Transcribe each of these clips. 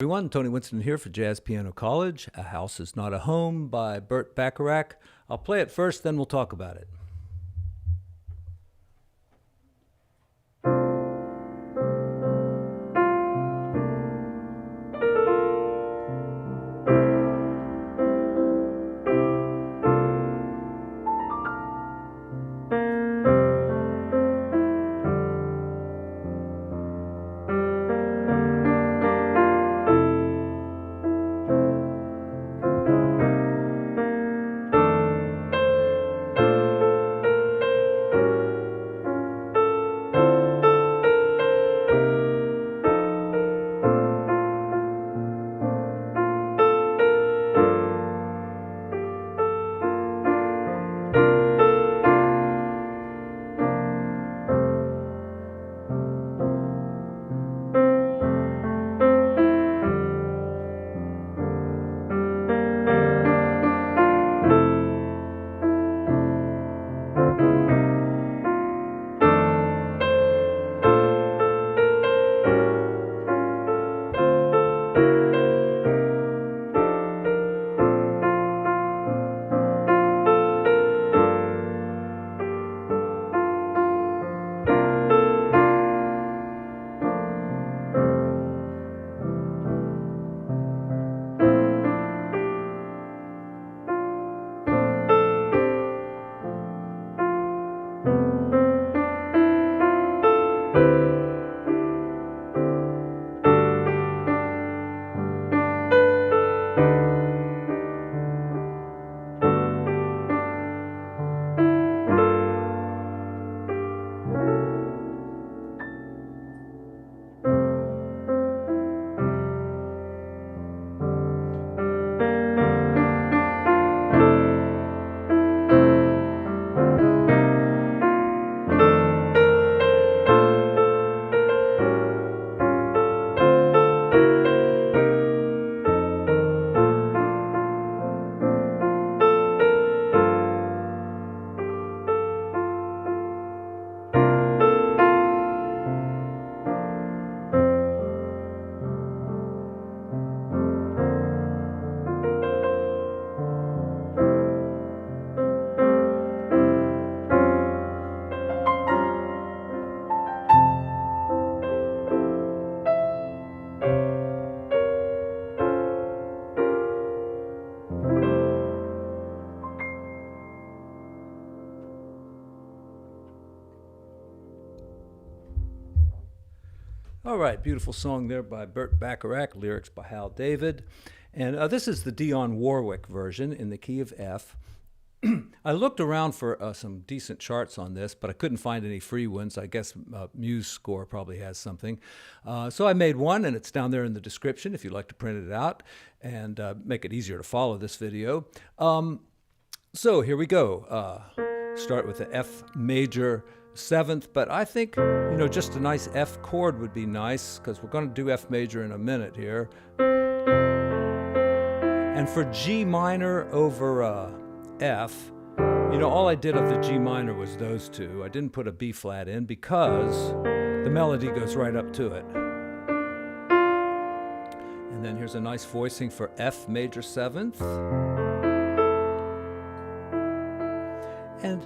everyone. Tony Winston here for Jazz Piano College. A House is Not a Home by Burt Bacharach. I'll play it first, then we'll talk about it. All right, beautiful song there by Burt Bacharach, lyrics by Hal David. And this is the Dionne Warwick version in the key of F. I looked around for some decent charts on this, but I couldn't find any free ones. I guess Muse Score probably has something. So I made one, and it's down there in the description if you'd like to print it out and make it easier to follow this video. So here we go. Start with the F major 7th, but I think, just a nice F chord would be nice, because we're going to do F major in a minute here. And for G minor over F, all I did of the G minor was those two. I didn't put a B flat in because the melody goes right up to it. And then here's a nice voicing for F major 7th. And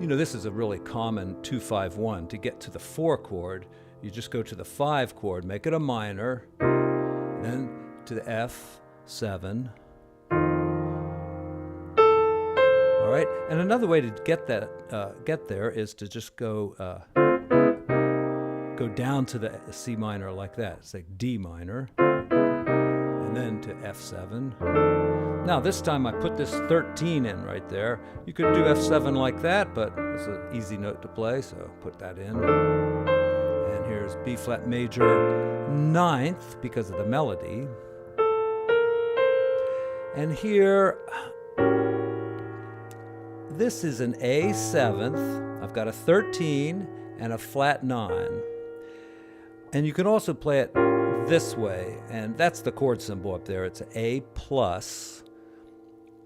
this is a really common 2-5-1. To get to the 4 chord, you just go to the 5 chord, make it a minor, then to the F7. All right, and another way to get there is to just go down to the C minor like that. It's like D minor, and then to F7. Now this time I put this 13 in right there. You could do F7 like that, but it's an easy note to play, so put that in. And here's B flat major 9th because of the melody. And here, this is an A 7th. I've got a 13 and a flat 9. And you can also play it this way, and that's the chord symbol up there. It's A plus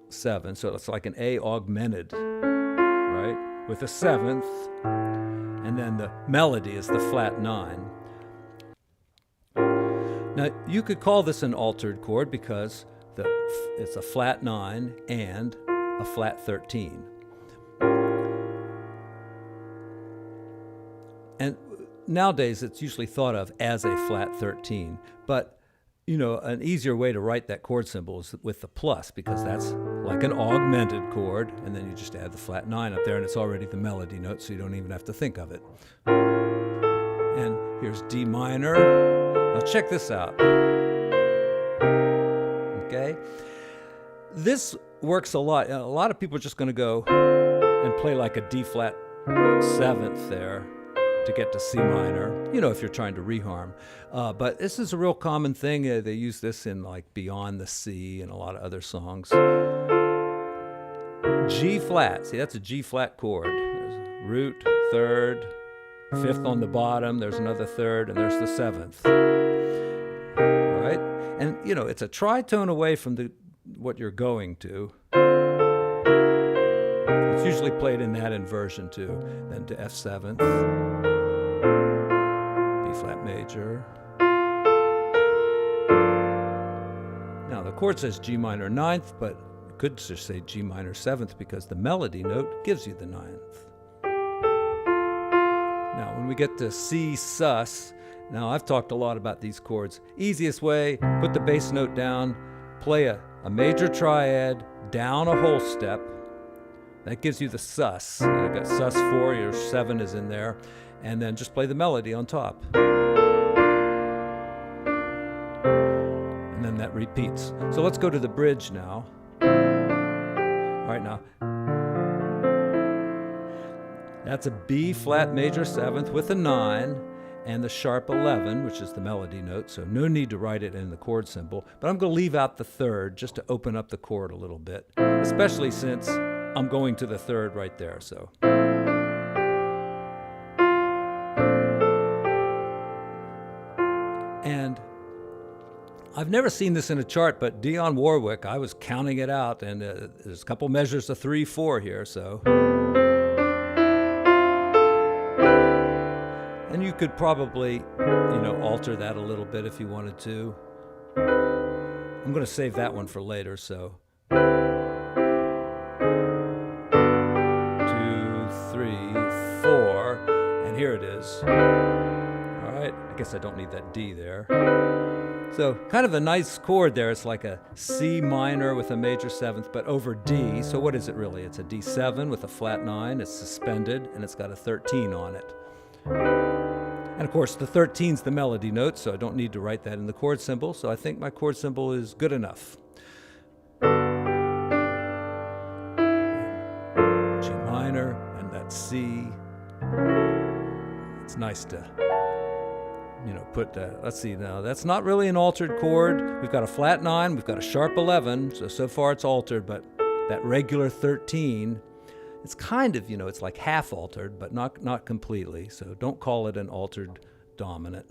7, so it's like an A augmented, right, with a 7th, and then the melody is the flat 9. Now, you could call this an altered chord because it's a flat 9 and a flat 13. And nowadays, it's usually thought of as a flat 13. But, an easier way to write that chord symbol is with the plus, because that's like an augmented chord, and then you just add the flat 9 up there, and it's already the melody note, so you don't even have to think of it. And here's D minor. Now check this out. Okay? This works a lot. A lot of people are just going to go and play like a D flat 7th there to get to C minor, if you're trying to reharm. But this is a real common thing. They use this in like Beyond the Sea and a lot of other songs. G flat. See, that's a G flat chord. There's root, 3rd, 5th on the bottom, there's another 3rd, and there's the 7th. All right? And, it's a tritone away from what you're going to. It's usually played in that inversion too. Then to F7th, B flat major. Now the chord says G minor 9th, but you could just say G minor 7th because the melody note gives you the 9th. Now when we get to C sus, now I've talked a lot about these chords. Easiest way, put the bass note down, play a major triad, down a whole step. That gives you the sus. You've got sus 4, your 7 is in there, and then just play the melody on top. And then that repeats. So let's go to the bridge now. All right, now. That's a B flat major 7th with a 9 and the sharp 11, which is the melody note, so no need to write it in the chord symbol. But I'm going to leave out the 3rd just to open up the chord a little bit, especially since I'm going to the 3rd right there. So. And I've never seen this in a chart, but Dionne Warwick, I was counting it out, and there's a couple measures of 3/4 here, so. And you could probably, alter that a little bit if you wanted to. I'm going to save that one for later, so. 2, 3, 4, and here it is. All right, I guess I don't need that D there. So kind of a nice chord there. It's like a C minor with a major 7th, but over D. So what is it really? It's a D7 with a flat 9. It's suspended, and it's got a 13 on it. And of course, the 13's the melody note, so I don't need to write that in the chord symbol. So I think my chord symbol is good enough. G minor and that C. It's nice to, put that. Let's see now. That's not really an altered chord. We've got a flat 9, we've got a sharp 11. So far it's altered, but that regular 13. It's kind of, it's like half altered, but not completely. So don't call it an altered dominant.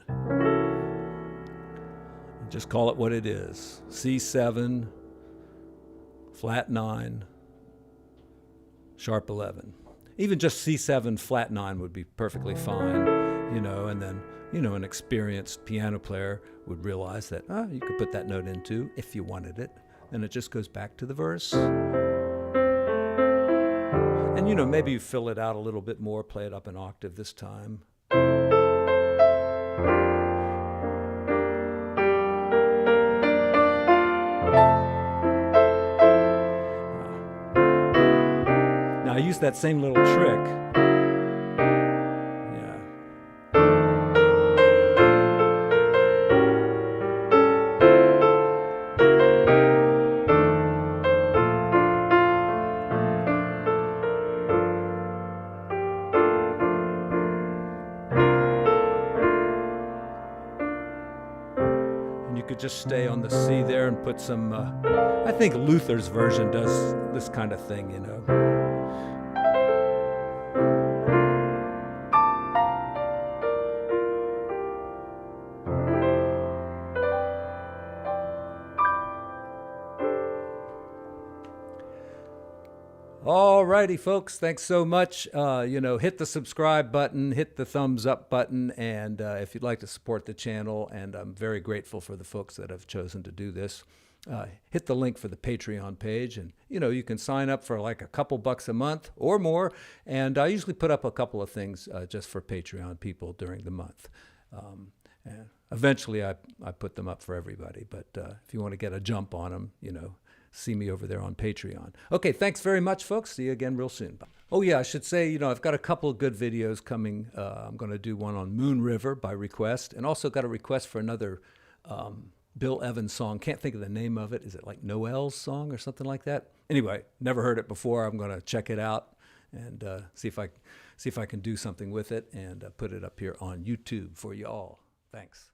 Just call it what it is. C7, flat 9, sharp 11. Even just C7, flat 9 would be perfectly fine, and then, an experienced piano player would realize that, you could put that note in too if you wanted it. And it just goes back to the verse. And, maybe you fill it out a little bit more, play it up an octave this time. Now, I use that same little trick. Yeah. Just stay on the C there and put some, I think Luther's version does this kind of thing, All righty, folks. Thanks so much. Hit the subscribe button, hit the thumbs up button, and if you'd like to support the channel, and I'm very grateful for the folks that have chosen to do this, hit the link for the Patreon page, and you can sign up for like a couple bucks a month or more, and I usually put up a couple of things just for Patreon people during the month. And eventually I put them up for everybody, but if you want to get a jump on them, see me over there on Patreon. Okay, thanks very much, folks. See you again real soon. Bye. Oh, yeah, I should say, I've got a couple of good videos coming. I'm going to do one on Moon River by request, and also got a request for another Bill Evans song. Can't think of the name of it. Is it like Noel's song or something like that? Anyway, never heard it before. I'm going to check it out and see if I can do something with it and put it up here on YouTube for you all. Thanks.